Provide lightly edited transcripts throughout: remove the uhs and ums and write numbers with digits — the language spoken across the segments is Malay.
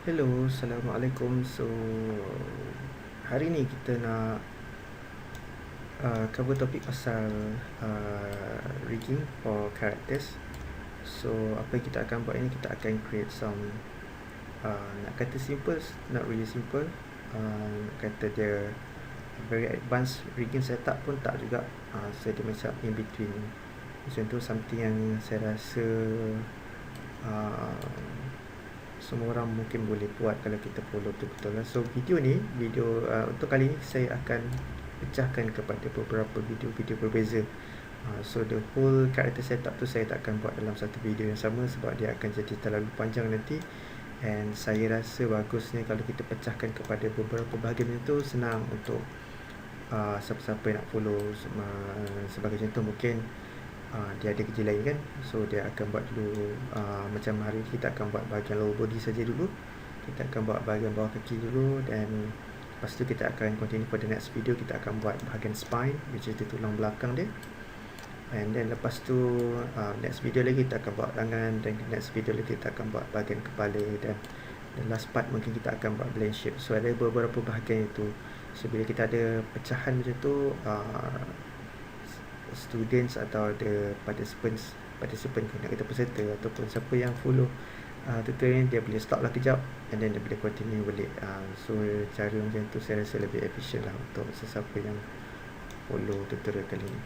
Hello, Assalamualaikum. Hari ni kita nak cover topik pasal rigging for characters. So, apa yang kita akan buat ini, kita akan create some nak kata simple, not really simple. Nak kata dia very advanced rigging setup pun tak juga. So, dia macam in between. Macam tu something yang saya rasa semua orang mungkin boleh buat kalau kita follow betul-betul lah. So video untuk kali ni saya akan pecahkan kepada beberapa video-video berbeza. So the whole character setup tu saya tak akan buat dalam satu video yang sama sebab dia akan jadi terlalu panjang nanti. And saya rasa bagusnya kalau kita pecahkan kepada beberapa bahagian itu, senang untuk siapa-siapa yang nak follow. Sebagai contoh, mungkin dia ada kerja lain kan, so dia akan buat dulu macam hari ni kita akan buat bahagian lower body saja dulu, kita akan buat bahagian bawah kaki dulu, dan lepas tu kita akan continue pada next video, kita akan buat bahagian spine, which is di tulang belakang dia. And then lepas tu next video lagi kita akan buat tangan, dan next video lagi kita akan buat bahagian kepala, dan the last part mungkin kita akan buat blend shape. So ada beberapa bahagian itu. So bila kita ada pecahan macam tu, students atau the participant nak kata peserta ataupun siapa yang follow tutorial ni, dia boleh stop lah kejap and then dia boleh continue balik. So cara macam tu saya rasa lebih efisien lah untuk sesiapa yang follow tutorial kali ni.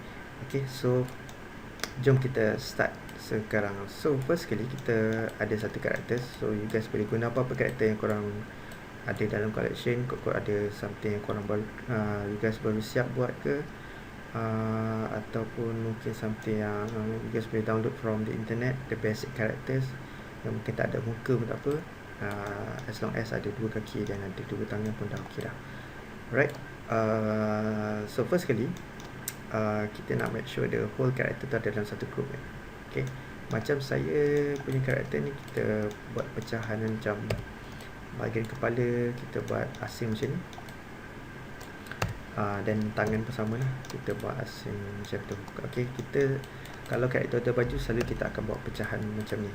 Okay, so jom kita start sekarang. So first kali kita ada satu karakter, so you guys boleh guna apa-apa karakter yang korang ada dalam collection. Kau ada something yang korang baru, you guys baru siap buat ke, ataupun mungkin something yang you guys boleh download from the internet, the basic characters yang mungkin tak ada muka pun tak apa, as long as ada dua kaki dan ada dua tangan pun dah okey dah. Alright, so first kali kita nak make sure the whole character tu ada dalam satu group kan. Okay, macam saya punya karakter ni, kita buat pecahan macam bahagian kepala kita buat asing macam ni, dan tangan pun sama lah, kita buat asing macam tu. Okay, kita kalau karakter ada baju, selalu kita akan buat pecahan macam ni.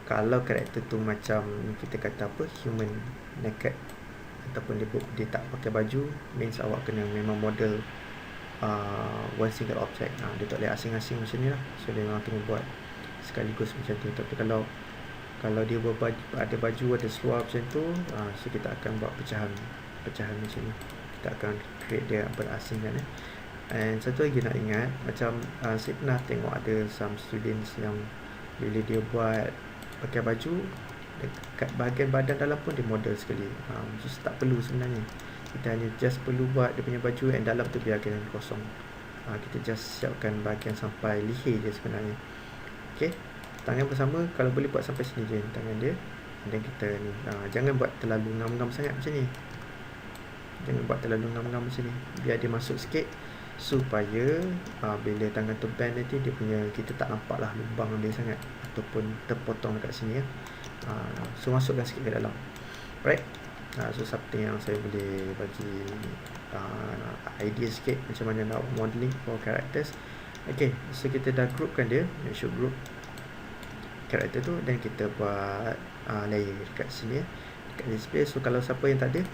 Kalau karakter tu macam kita kata apa, human naked, ataupun dia tak pakai baju, means awak kena memang model one single object. Dia tak boleh asing-asing macam ni lah. So dia memang kena buat sekaligus macam tu. Tapi kalau dia ada baju, ada seluar macam tu, so kita akan buat pecahan macam ni. Kita akan create dia berasingan. And satu lagi nak ingat, macam saya pernah tengok ada some students yang bila dia buat pakai baju, dekat bahagian badan dalam pun dia model sekali. Just tak perlu sebenarnya, kita hanya just perlu buat dia punya baju, and dalam tu biarkan kosong. Kita just siapkan bahagian sampai leher je sebenarnya. Okay, tangan bersama, kalau boleh buat sampai sini je tangan dia. Dan kita ni, jangan buat terlalu ngam-ngam sangat macam ni. Jangan buat terlalu ngam-ngam macam ni, biar dia masuk sikit, supaya bila tangan tu bend nanti, dia punya, kita tak nampak lah lubang dia sangat ataupun terpotong dekat sini ya. So masukkan sikit ke dalam. Right, so something yang saya boleh bagi idea sikit macam mana nak modeling for characters. Okay, so kita dah groupkan dia, make sure group karakter tu, dan kita buat layer dekat sini ya, dekat display. So kalau siapa yang tak ada,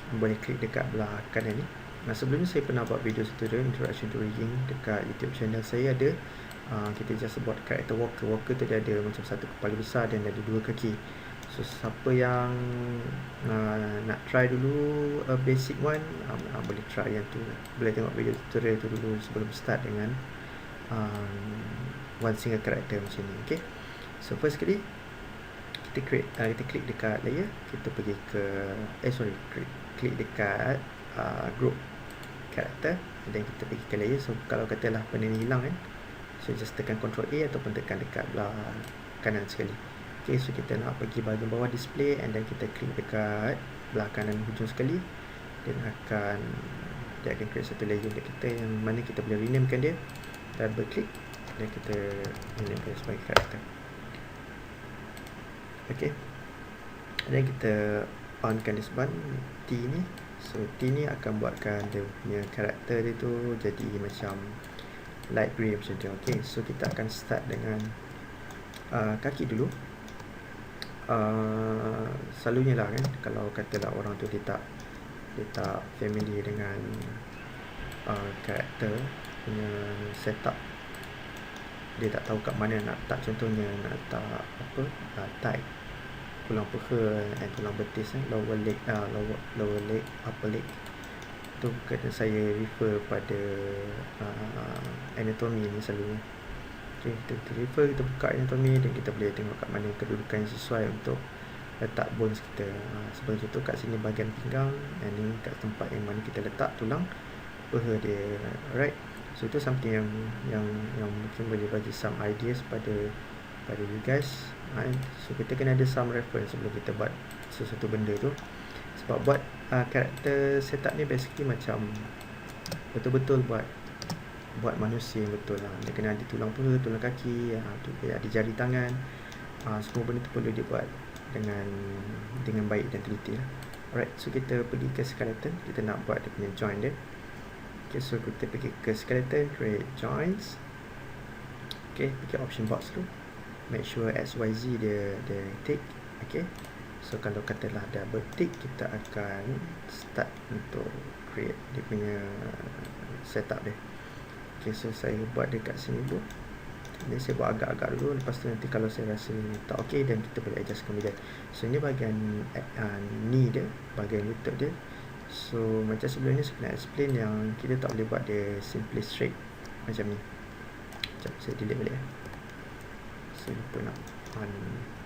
boleh klik dekat belah kanan ni. Sebelum ni saya pernah buat video tutorial introduction to rigging dekat YouTube channel saya ada. Kita just buat karakter walker tu, dia ada macam satu kepala besar dan ada dua kaki. So siapa yang nak try dulu basic one, boleh try yang tu, boleh tengok video tutorial tu dulu sebelum start dengan one single character macam ni. Okay, so first kali kita klik dekat layer, kita pergi ke klik dekat group character, dan kita pergi ke layer. So kalau katalah benda ni hilang kan, so just tekan Ctrl A ataupun tekan dekat belah kanan sekali. Okay, so kita nak pergi bahagian bawah display, and then kita klik dekat belah kanan hujung sekali, dan dia akan create satu layer untuk kita, yang mana kita boleh renamekan dia, double click, dan kita renamekan sebagai karakter. Okay, dan kita onkan disebut T ni. So T ni akan buatkan dia punya karakter dia tu jadi macam light grey macam tu. Okay, so kita akan start dengan kaki dulu. selalunya lah kan, kalau katalah orang tu dia tak familiar dengan karakter punya setup, dia tak tahu kat mana nak letak, contohnya nak letak apa, tight, tulang peha dan tulang betis, lower leg, lower leg, upper leg, tu kena saya refer pada anatomy ni selalunya. Okay, kita refer, kita buka anatomy dan kita boleh tengok kat mana kedudukan yang sesuai untuk letak bones kita. Seperti contoh kat sini bahagian pinggang, dan ni kat tempat yang mana kita letak tulang peha dia. Alright, so itu something yang mungkin boleh bagi some ideas pada you guys. So kita kena ada some reference sebelum kita buat sesuatu benda tu. Sebab buat karakter setup ni basically macam betul-betul buat manusia yang betul lah. Dia kena ada tulang peha, tulang kaki, ada jari tangan, semua benda tu perlu dibuat dengan baik dan teliti lah. Alright, so kita pergi ke skeleton, kita nak buat dia punya joint dia. Okay, so kita pergi ke skeleton, create joints. Okay, pergi option box tu, make sure XYZ dia tick. Okay, so kalau katalah double tick, kita akan start untuk create dia punya setup dia. Okay, so saya buat dekat sini dulu. Ini saya buat agak-agak dulu, lepas tu nanti kalau saya rasa tak ok, dan kita boleh adjust kemudian. So ini bahagian knee dia, bahagian lutut dia. So macam sebelum ni saya nak explain yang kita tak boleh buat dia simply straight macam ni. Sekejap, saya delete balik. Saya lupa nak on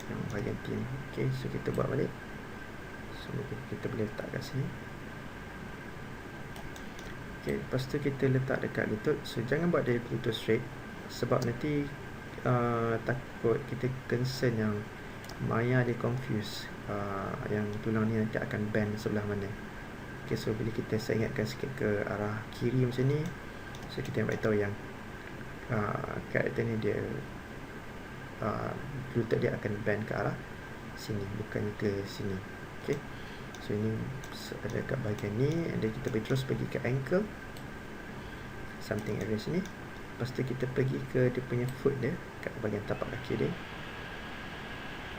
yang bahagian T ni. Ok, so kita buat balik. So kita boleh letak kat sini. Ok, lepas tu kita letak dekat lutut. So jangan buat dia lutut straight, sebab nanti takut kita concern yang Maya dia confuse yang tulang ni nanti akan bend sebelah mana. Ok, so bila kita saya ingatkan sikit ke arah kiri macam ni, so kita beritahu yang karakter ni dia lutut dia akan bend ke arah sini, bukan ke sini. Ok, so ini ada kat bahagian ni, and then kita boleh terus pergi ke ankle, something area sini. Lepas tu kita pergi ke dia punya foot dia, kat bahagian tapak kaki dia,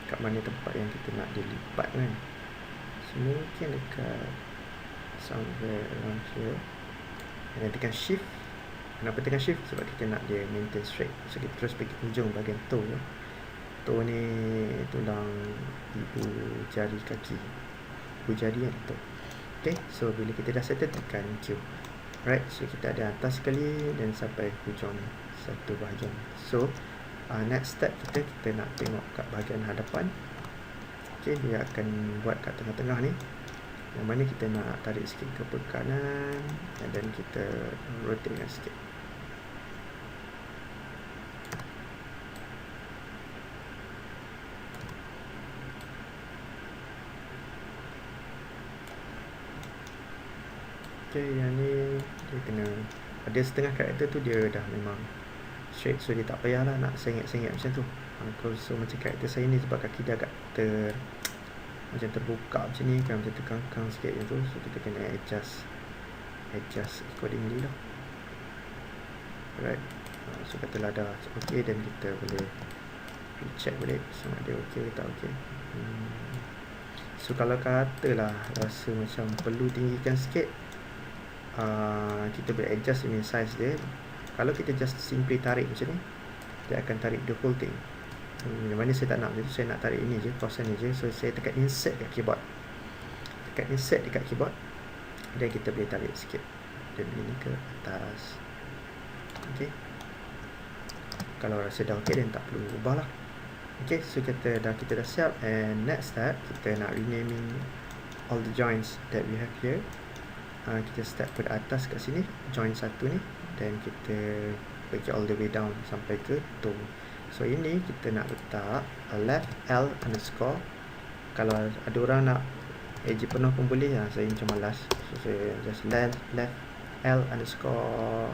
kat mana tempat yang kita nak dia lipat kan. So mungkin dekat somewhere around here, dan tekan shift. Kenapa tekan shift? Sebab kita nak dia maintain straight. So kita terus pergi ujung bahagian toe. Toe ni tulang ibu jari kaki, ibu jari kan, toe. Okay, so bila kita dah settle, tekan Q. Right, so kita ada atas sekali dan sampai hujung satu bahagian. So next step kita nak tengok kat bahagian hadapan. Okay, dia akan buat kat tengah-tengah ni, yang mana kita nak tarik sikit ke kanan, dan kita rotate sikit. Okay, yang ni dia kena ada setengah karakter tu dia dah memang straight, so dia tak payahlah nak sengit-sengit macam tu. So macam karakter saya ni, sebab kaki dia agak macam terbuka macam ni kan, macam terkangkang sikit macam tu, so kita kena adjust accordingly lah. Alright, so katalah dah ok, dan kita boleh recheck balik sama ada ok ke tak ok. So kalau katalah rasa macam perlu tinggikan sikit, kita boleh adjust ini size dia. Kalau kita just simply tarik macam ni, dia akan tarik the whole thing. Yang mana saya tak nak, jadi saya nak tarik ini je, kawasan ni je. So saya tekan insert kat keyboard, dekat keyboard, dan kita boleh tarik sikit dan ini ke atas. Ok, kalau rasa dah ok, dan tak perlu ubah lah. Ok, so kita dah siap, and next step kita nak renaming all the joints that we have here. Kita start pada atas kat sini, joint satu ni, dan kita pergi all the way down sampai ke toe. So ini kita nak letak left L underscore. Kalau ada orang nak AJ penuh pun boleh lah, saya macam malas, so saya just left L underscore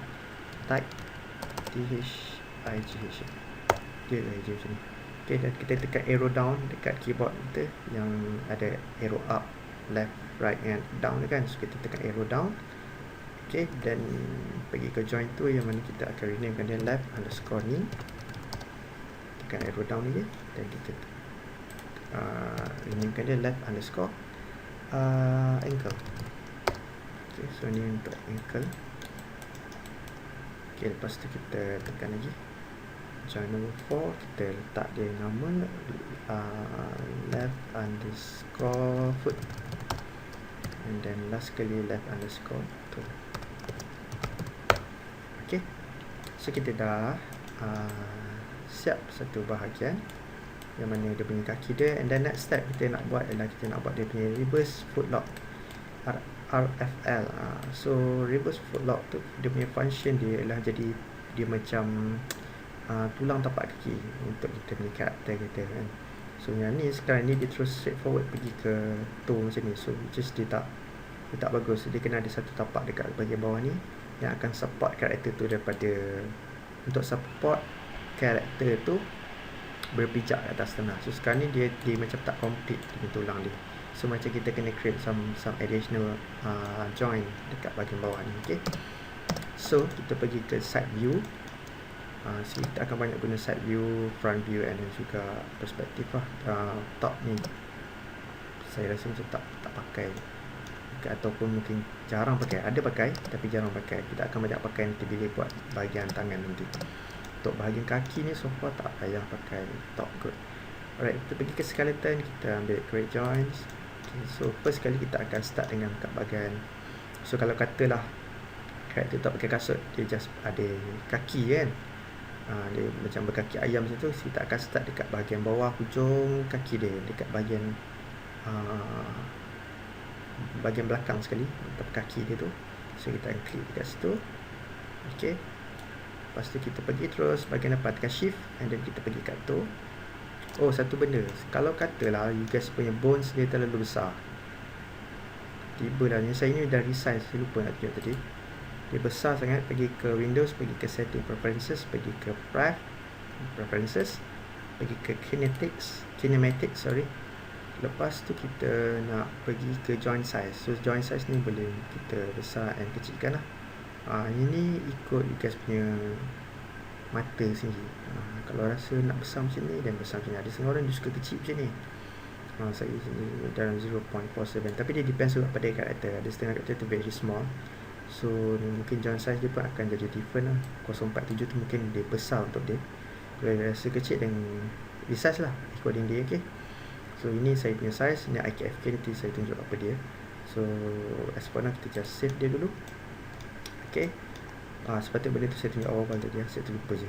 type THIGH, dia AJ macam ni. Ok, dan kita tekan arrow down dekat keyboard kita yang ada arrow up, left, right and down kan. So kita tekan arrow down. Ok, dan pergi ke joint tu yang mana kita akan renamekan dia left underscore ni. Tekan arrow down ni, dan kita rename dia left underscore ankle. Okay, so ni untuk ankle. Okay, lepas tu kita tekan lagi join number 4, kita letak dia nama left underscore foot, and then last sekali left underscore toe. Okay, so kita dah siap satu bahagian yang mana dia punya kaki dia, and then next step kita nak buat adalah kita nak buat dia punya reverse footlock, RFL. So reverse footlock tu dia punya function dia adalah jadi dia macam tulang tapak kaki untuk kita punya karakter kita kan. So yang ni sekarang ni dia terus straightforward pergi ke toe macam ni, so just dia tak bagus. Dia kena ada satu tapak dekat bahagian bawah ni yang akan support karakter tu daripada, untuk support karakter tu berpijak ke atas tanah. So sekarang ni dia macam tak complete dengan tulang dia. So macam kita kena create some additional joint dekat bahagian bawah ni. Okay, so kita pergi ke side view. So kita akan banyak guna side view, front view, and then juga perspektif lah. Top ni saya rasa macam tak pakai, ataupun mungkin jarang pakai. Ada pakai tapi jarang pakai. Kita akan banyak pakai nanti bila buat bahagian tangan nanti. Untuk bahagian kaki ni so far tak payah pakai top kot. Alright, kita pergi ke skeleton, kita ambil create joints. Okay, so first kali kita akan start dengan kat bahagian, so kalau katalah karakter tak pakai kasut, dia just ada kaki kan, dia macam berkaki ayam macam tu. So kita akan start dekat bahagian bawah hujung kaki dia, dekat bahagian belakang sekali untuk kaki dia tu. So kita akan klik dekat situ. Okay, lepas tu kita pergi terus bahagian depan, tekan shift, and then kita pergi kat toe. Oh, satu benda, kalau katalah you guys punya bones dia terlalu besar, tiba lah ni, saya ni dah resize, saya lupa nak tunjuk tadi. Dia besar sangat, pergi ke Windows, pergi ke setting preferences, pergi ke preferences, pergi ke kinematics. Lepas tu kita nak pergi ke joint size. So joint size ni boleh kita besar and kecilkan lah. Ini ikut you guys punya mata sendiri. Kalau rasa nak besar macam ni, dan besar macam ni. Ada setengah orang dia suka kecil macam ni. Saya dalam 0.47, tapi dia depends juga pada karakter. Ada setengah karakter tu very small, so mungkin joint size dia pun akan jadi different lah. 0.47 tu mungkin dia besar untuk dia. Kalau dia rasa kecil, dan resize lah according dia. Okay, so ini saya punya size. Ini IKFK, nanti saya tunjuk apa dia. So as for now kita just save dia dulu. Okay, sepatutnya benda tu saya tunjuk awal tadi, saya terlupa je.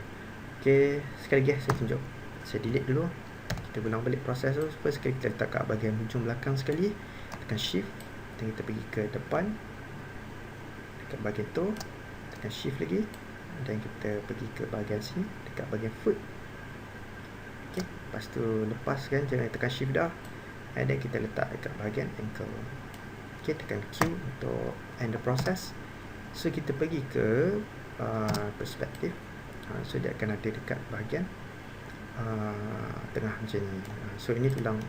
Okay, sekali lagi saya tunjuk. Saya delete dulu. Kita ulang balik proses tu. First sekali kita letak kat bahagian hujung belakang sekali, tekan shift, dan kita pergi ke depan dekat bahagian tu, tekan shift lagi, dan kita pergi ke bahagian sini dekat bahagian foot. Okay, lepas tu lepaskan, jangan tekan shift dah, and then kita letak dekat bahagian ankle. Okay, tekan Q untuk end the process. So kita pergi ke perspektif. So dia akan ada dekat bahagian tengah macam ni. So ini tulang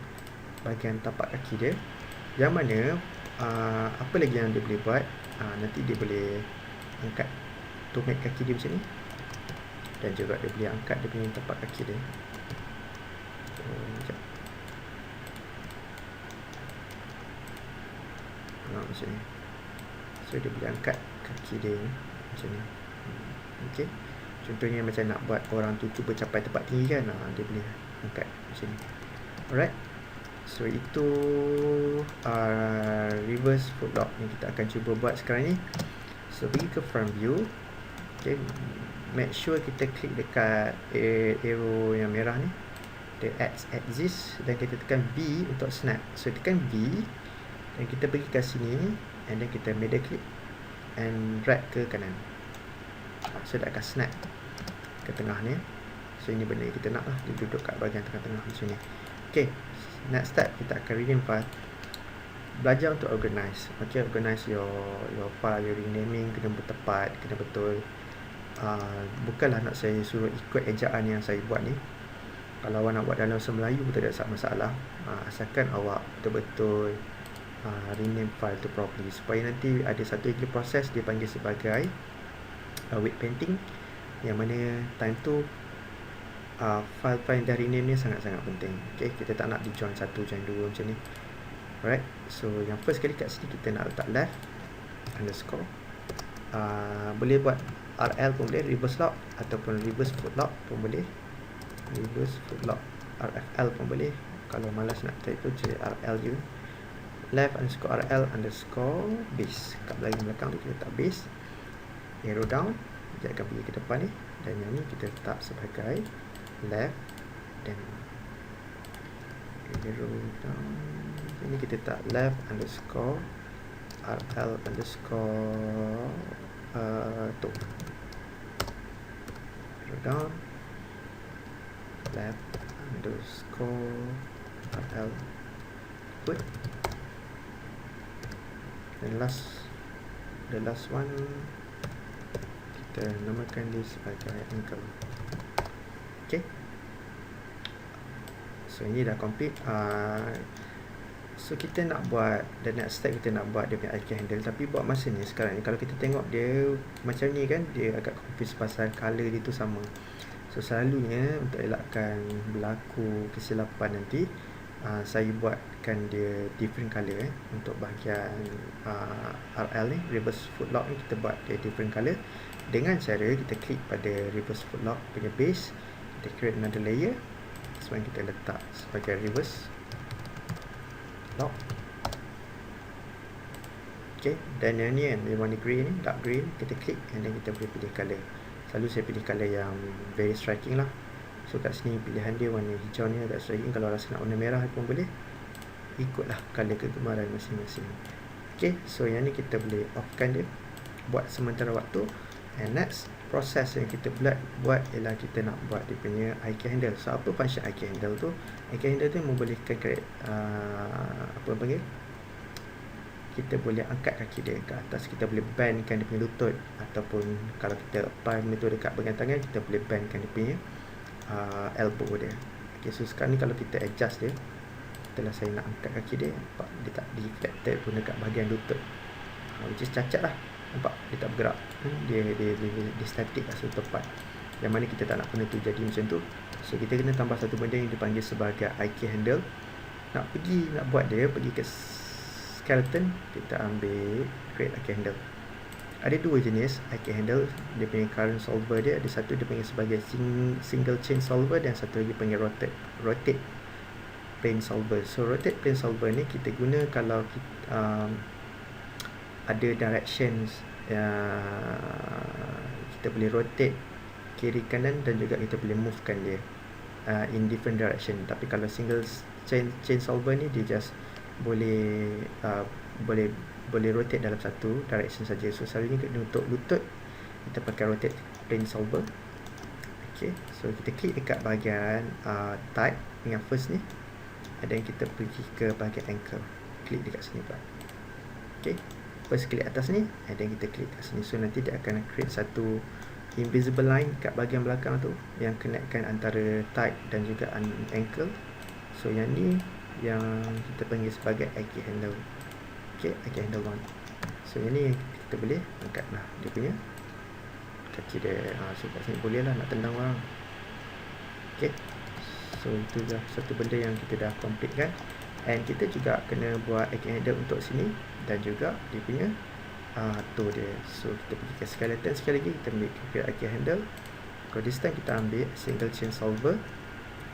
bahagian tapak kaki dia, yang mana apa lagi yang dia boleh buat, nanti dia boleh angkat tumit kaki dia macam ni, dan juga dia boleh angkat dia punya tapak kaki dia. So sekejap, macam ni. So dia boleh angkat kaki dia macam ni. Okay, contohnya macam nak buat orang tu cuba capai tempat tinggi kan, dia boleh angkat macam ni. Alright, so itu reverse footlock yang kita akan cuba buat sekarang ni. So pergi ke front view. Okay, make sure kita klik dekat arrow yang merah ni, the axis, dan kita tekan V untuk snap. So tekan V, dan kita pergi ke sini, and then kita middle click and drag ke kanan. So dia akan snap ke tengah ni. So ini benda yang kita nak lah, dia duduk kat bahagian tengah-tengah macam ni. Okay, next step kita akan rename file. Belajar untuk organize. Okay, organize your file, your renaming kena bertepat, kena betul. Bukanlah nak saya suruh ikut ejaan yang saya buat ni. Kalau awak nak buat dalam bahasa Melayu tak ada masalah, asalkan awak betul-betul rename file tu properly, supaya nanti ada satu lagi proses dia panggil sebagai weight painting, yang mana time tu file yang dah rename ni sangat-sangat penting. Okay, kita tak nak di join 1, join 2 macam ni. Alright, so yang first kali kat sini kita nak letak left underscore. Boleh buat RL pun boleh, reverse lock, ataupun reverse footlock pun boleh, reverse footlock, RFL pun boleh. Kalau malas nak type tu, je RL je. Left underscore RL underscore base. Kat belakang tu kita letak base, arrow down, dia akan pergi ke depan ni. Dan yang ni kita letak sebagai left, dan arrow down. Ini kita letak left underscore RL underscore tu, arrow down, left underscore RL put. Dan the last one kita namakan dia sebagai ankle. Okay, so ini dah complete. So kita nak buat, the next step kita nak buat dia punya icon handle. Tapi buat masa ni sekarang ni, kalau kita tengok dia macam ni kan, dia agak confuse pasal color dia tu sama. So selalunya untuk elakkan berlaku kesilapan nanti, saya buatkan dia different color. Untuk bahagian RL ni, reverse footlock ni, kita buat dia different color dengan cara kita klik pada reverse footlock punya base, kita create another layer. Sebab kita letak sebagai reverse lock. Okay, dan yang ni kan, dia warna grey ni, dark green, kita klik and then kita boleh pilih color. Selalu saya pilih color yang very striking lah. So kat sini pilihan dia warna hijau ni agak striking. Kalau rasa nak warna merah pun boleh, ikutlah color kegemaran masing-masing. Okay, so yang ni kita boleh offkan dia buat sementara waktu. And next proses yang kita buat ialah kita nak buat dia punya icon handle. So apa function icon handle tu? Icon handle tu membolehkan apa panggil, kita boleh angkat kaki dia ke atas, kita boleh bendkan dia punya lutut, ataupun kalau kita apply metode dekat bahagian tangan, kita boleh bendkan dia punya elbow dia. Okay, so sekarang ni kalau kita adjust dia, setelah saya nak angkat kaki dia, nampak dia tak deflected pun dekat bahagian lutut, which is cacat lah. Nampak dia tak bergerak, dia static kat satu tempat, yang mana kita tak nak benda tu jadi macam tu. So kita kena tambah satu benda yang dipanggil sebagai icon handle. Nak buat dia, pergi ke skeleton, kita ambil create icon handle. Ada dua jenis icon handle, dia punya current solver dia. Ada satu dia panggil sebagai single chain solver, dan satu lagi panggil rotate plane solver. So rotate plane solver ni kita guna kalau kita ada directions, kita boleh rotate kiri kanan, dan juga kita boleh movekan dia in different direction. Tapi kalau single chain solver ni, dia just boleh rotate dalam satu direction saja. So selalunya untuk lutut kita pakai rotate plane solver. Okay, so kita klik dekat bahagian type yang first ni, dan kita pergi ke bahagian ankle, klik dekat sini pula. Okay, first klik atas ni, and then kita klik kat sini. So nanti dia akan create satu invisible line kat bahagian belakang tu, yang connectkan antara type dan juga ankle. So yang ni yang kita panggil sebagai icon handle. Okay, icon handle 1. So yang ni kita boleh angkat lah dia punya kaki dia. So kat sini boleh lah nak tendang orang. Okay, so itu dah satu benda yang kita dah complete kan. And kita juga kena buat icon handle untuk sini, dan juga dia punya toe dia. So kita pergi ke skeleton sekali lagi, kita ambil icon handle. Kalau this time kita ambil single chain solver,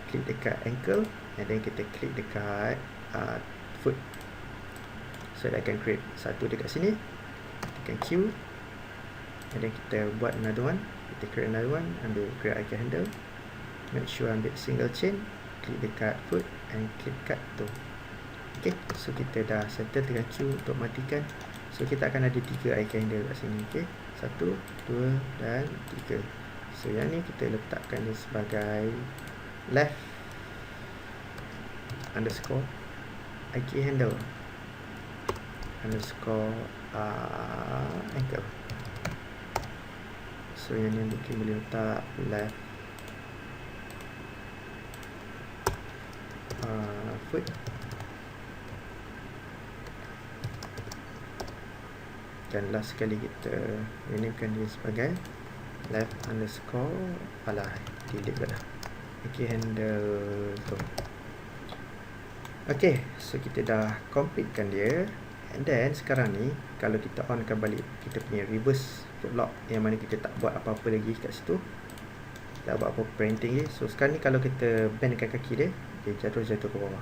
klik dekat ankle, and then kita klik dekat foot. So dia akan create satu dekat sini, tekan Q, and then kita buat another one, kita create another one, ambil create icon handle, make sure ambil single chain, klik dekat foot, and klik kat toe. Okay, so kita dah settle, tekan Q untuk matikan. So kita akan ada 3 icon handle kat sini. Okay, 1, 2 dan 3. So yang ni kita letakkan dia sebagai left underscore icon handle underscore ankle. So yang ni mungkin boleh letak left foot, dan last sekali kita rename dia sebagai left underscore delete dah. IK handle tu. Okay, so kita dah completekan dia. And then sekarang ni kalau kita onkan balik kita punya reverse footlock yang mana kita tak buat apa-apa lagi kat situ, tak buat apa parenting lagi. So sekarang ni kalau kita bendkan kaki dia, dia jatuh ke bawah.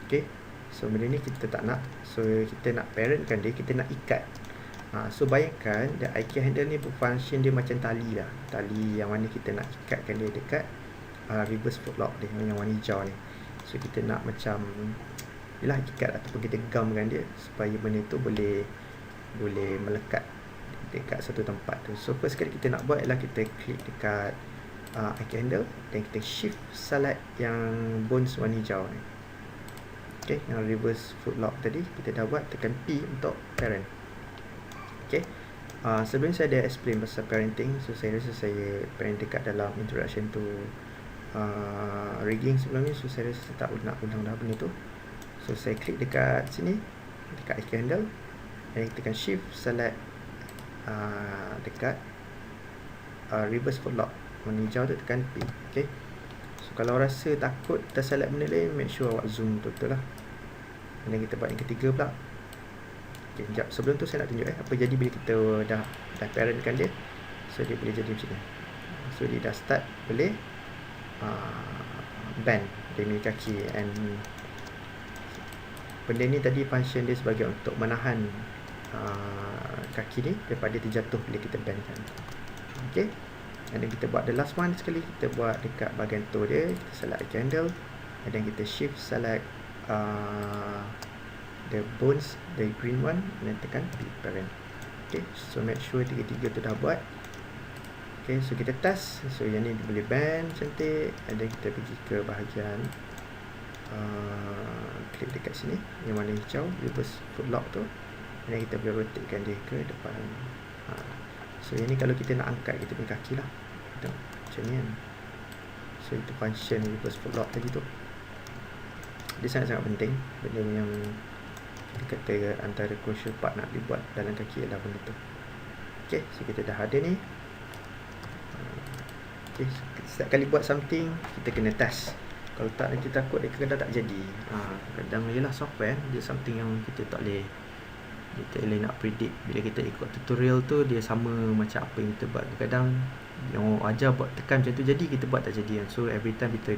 Okay, so benda ni kita tak nak. So kita nak parentkan dia, kita nak ikat. So bayangkan the IK handle ni berfunction dia macam tali lah. Tali yang mana kita nak ikatkan dia dekat reverse footlock dia yang warna hijau ni. So kita nak macam ialah ikat ataupun kita gamkan dia supaya benda tu boleh melekat dekat satu tempat tu. So first kali kita nak buat ialah kita klik dekat IK handle dan kita shift select yang bones warna hijau ni. Okay, yang reverse footlock tadi kita dah buat, tekan P untuk parent. Okay, sebelum saya ada explain pasal parenting, so saya rasa saya parent dekat dalam introduction to rigging sebelum ni. So saya rasa tak nak ulang dah benda tu. So saya klik dekat sini, dekat IK handle, dan tekan shift select dekat reverse footlock warna hijau tu, tekan P. Okay, so kalau rasa takut terselect benda lain, make sure awak zoom betul lah. Dan kita buat yang ketiga pula. Okay, sekejap, sebelum tu saya nak tunjuk apa jadi bila kita dah parentkan dia. So dia boleh jadi macam ni. So dia dah start boleh bend dia punya kaki. And benda ni tadi function dia sebagai untuk menahan kaki ni daripada terjatuh bila kita bendkan. Okay, and then kita buat the last one sekali. Kita buat dekat bahagian toe dia, kita select IK handle, and then kita shift select the bones, the green one, and then tekan P parent. Okay, so make sure tiga-tiga tu dah buat. Okay, so kita test. So yang ni boleh bend cantik. And then kita pergi ke bahagian klik dekat sini yang warna hijau reverse footlock tu, and then kita boleh rotatekan dia ke depan. So yang ni kalau kita nak angkat kita punya kaki lah, macam ni kan. So itu function reverse footlock tadi tu. Dia sangat-sangat penting. Benda yang kita kata antara crucial part nak dibuat dalam kaki adalah benda tu. Okay, so kita dah ada ni. Okay, so setiap kali buat something kita kena test. Kalau tak nanti takut dia kadang tak jadi. Kadang ialah software dia something yang kita tak boleh nak predict. Bila kita ikut tutorial tu dia sama macam apa yang kita buat. Kadang yang ajar buat tekan macam tu jadi, kita buat tak jadi. So every time kita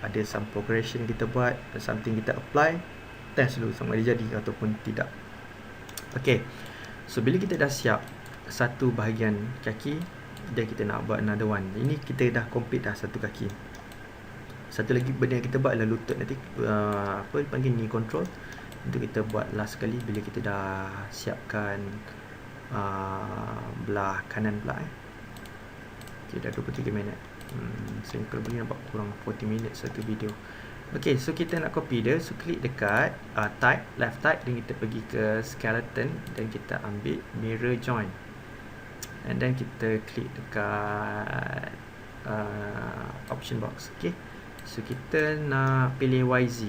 ada some progression kita buat, something kita apply, test dulu sama ada jadi ataupun tidak. Okay, so bila kita dah siap satu bahagian kaki dan kita nak buat another one, ini kita dah complete dah satu kaki. Satu lagi benda yang kita buat adalah lutut. Nanti panggil knee control untuk kita buat last sekali bila kita dah siapkan belah kanan pula. Okay, dah 23 minit. So kalau boleh nampak kurang 40 minit satu video. Okay, so kita nak copy dia. So klik dekat type, left type, dan kita pergi ke skeleton dan kita ambil mirror join. And then kita klik dekat option box. Okay, so kita nak pilih YZ.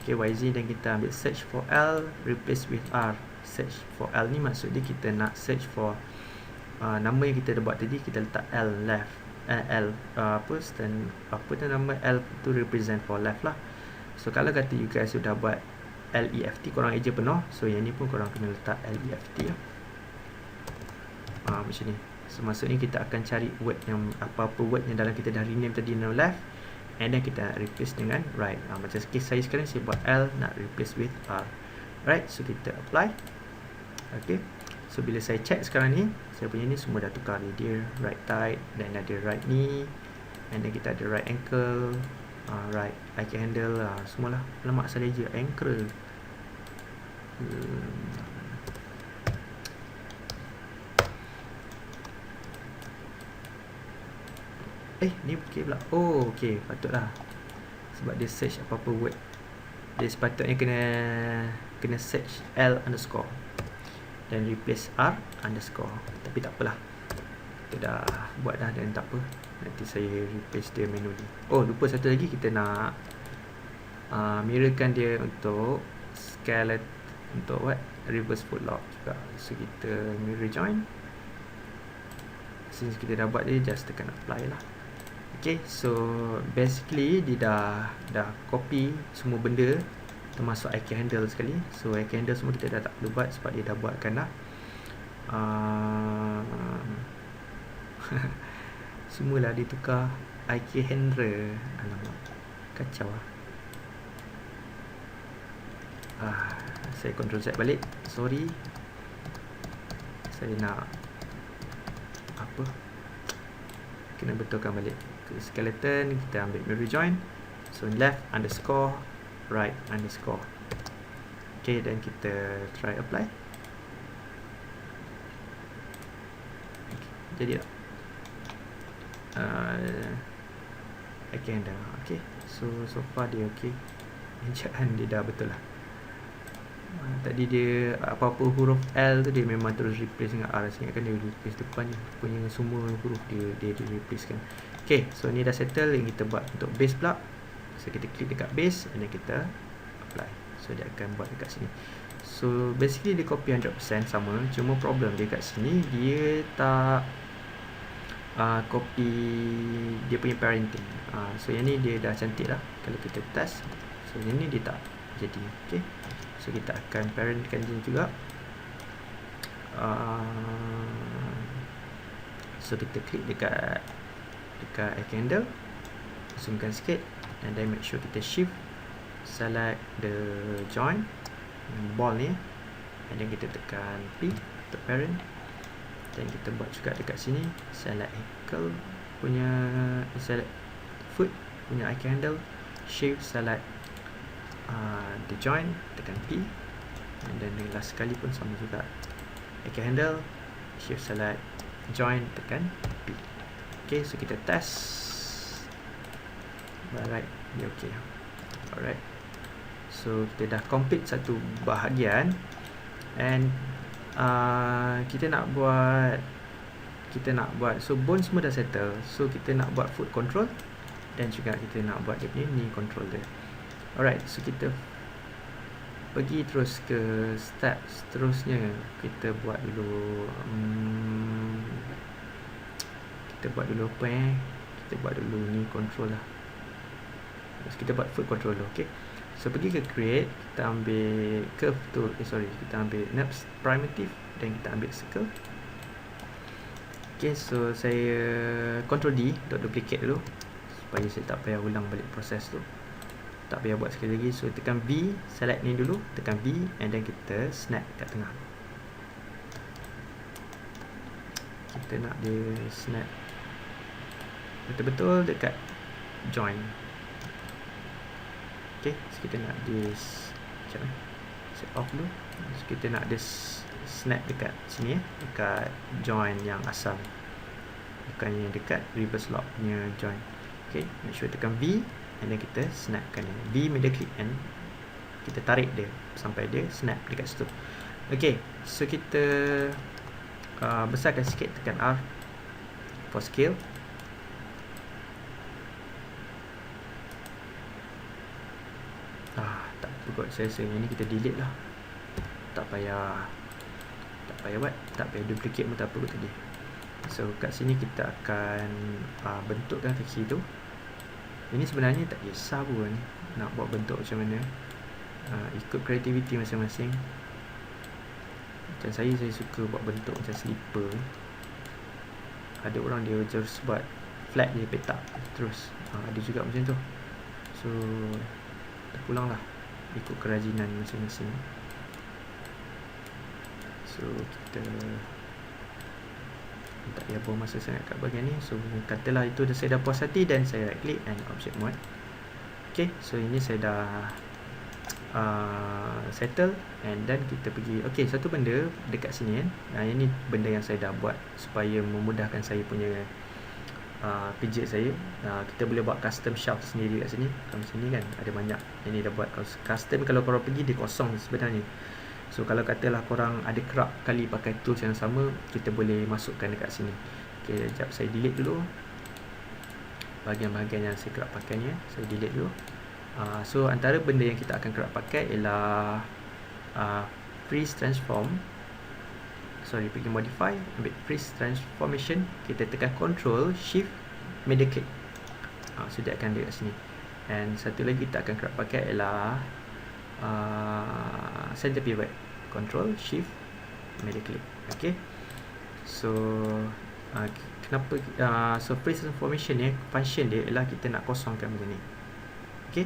Okay, YZ, dan kita ambil search for L, replace with R. Search for L ni maksud dia kita nak search for nama yang kita dah buat tadi, kita letak L left. L nama L tu represent for left lah. So kalau kata you guys sudah buat LEFT, korang eja penuh. So yang ni pun korang kena letak LEFT lah. Macam ni. So maksudnya kita akan cari word yang apa-apa word yang dalam kita dah rename tadi no left, and then kita nak replace dengan right. Macam case saya sekarang saya buat L nak replace with R. Right, so kita apply. Okay, so bila saya check sekarang ni, saya punya ni semua dah tukar ni. Dia right thigh, dan ada right knee, and then kita ada right ankle, right IK handle, semualah. Lemak saya je ankle. Ni okey pula. Oh, okey, patutlah. Sebab dia search apa-apa word. Dia sepatutnya kena search L underscore dan replace R underscore. Tapi tak apalah. Kita dah buat dah dan tak apa. Nanti saya replace dia manually. Oh, lupa satu lagi, kita nak mirrorkan dia untuk skeleton, untuk reverse footlock juga. So kita mirror join. Since kita dah buat dia, just tekan apply lah. Okay, so basically dia dah copy semua benda termasuk IK handle sekali. So IK handle semua kita dah tak perlu buat sebab dia dah buatkan dah. Semualah ditukar IK handle. Alamak, kacau lah. Saya Ctrl Z balik. Sorry, saya nak apa, kena betulkan balik ke skeleton. Kita ambil mirror join. So left underscore right underscore. Okay, dan kita try apply. Jadi tak? Okay, dah. Okay, so far dia okay. Encaan dia dah betul lah. Tadi dia apa-apa huruf L tu dia memang terus replace dengan R. Saya ingatkan dia replace depan ni, punya semua huruf dia replace kan. Okay, so ni dah settle. Yang kita buat untuk base pula, so kita klik dekat base and then kita apply. So dia akan buat dekat sini. So basically dia copy 100% sama. Cuma problem dia kat sini, dia tak copy dia punya parenting. So yang ni dia dah cantik lah. Kalau kita test, so yang ni dia tak jadi. Okay, so kita akan parentkan dia juga. So kita klik dekat handle, zoomkan sikit, and then make sure kita shift select the join ball ni, and then kita tekan P untuk parent. Dan kita buat juga dekat sini, select ankle punya, select foot punya IK handle, shift select the join, tekan P, and then last sekali pun sama juga, IK handle, shift select join, tekan P. Okay, so kita test. Alright, dia okay. Alright, so kita dah complete satu bahagian, and kita nak buat so bone semua dah settle. So kita nak buat foot control, dan juga kita nak buat dia punya knee control dia. Alright, so kita pergi terus ke step seterusnya. Kita buat dulu apa kita buat dulu knee control lah. So kita buat foot control dulu. Okay, so pergi ke create, kita ambil curve tu, kita ambil NURBS primitive, dan kita ambil circle. Okay, so saya Ctrl D untuk duplicate dulu, supaya saya tak payah ulang balik proses tu, tak payah buat sekali lagi. So tekan V, select ni dulu, tekan V, and then kita snap kat tengah. Kita nak dia snap betul-betul dekat join. Okay, so kita nak dia set off dulu. So kita nak dia snap dekat sini, dekat join yang asal, bukannya dekat reverse lock punya join. Okay, make sure tekan V, and then kita snapkan dia. V middle click, and kita tarik dia sampai dia snap dekat situ. Okay, so kita besarkan sikit, tekan R for scale. Tak apa kot, saya rasa yang ni kita delete lah. Tak payah duplicate pun tak apa kot tadi. So kat sini kita akan bentukkan kaki tu. Ini sebenarnya tak kisah pun nak buat bentuk macam mana, ikut kreativiti masing-masing. Macam saya suka buat bentuk macam slipper. Ada orang dia just buat flat je, petak terus. Ada juga macam tu. So terpulang lah ikut kerajinan masing-masing. So kita tak payah buang masa sangat kat bahagian ni. So katalah itu saya dah puas hati, dan saya right click and object mode. Okay, so ini saya dah settle, and then kita pergi. Okay, satu benda dekat sini kan, ini benda yang saya dah buat supaya memudahkan saya punya pijit saya. Kita boleh buat custom shaft sendiri kat sini. Kalau sini kan ada banyak yang ni dah buat. Kalau custom, kalau korang pergi dia kosong sebenarnya. So kalau katalah korang ada kerap kali pakai tools yang sama, kita boleh masukkan dekat sini. Okay, sekejap saya delete dulu bahagian-bahagian yang saya kerap pakai ni. Saya delete dulu. So antara benda yang kita akan kerap pakai ialah freeze transform. Pergi modify, ambil freeze transformation, kita tekan Ctrl Shift middle click. sediakan dia kat sini. And satu lagi kita akan kerap pakai ialah center pivot, control shift media click. Okay, so kenapa so freeze transformation ni function dia ialah kita nak kosongkan benda ni. Okay,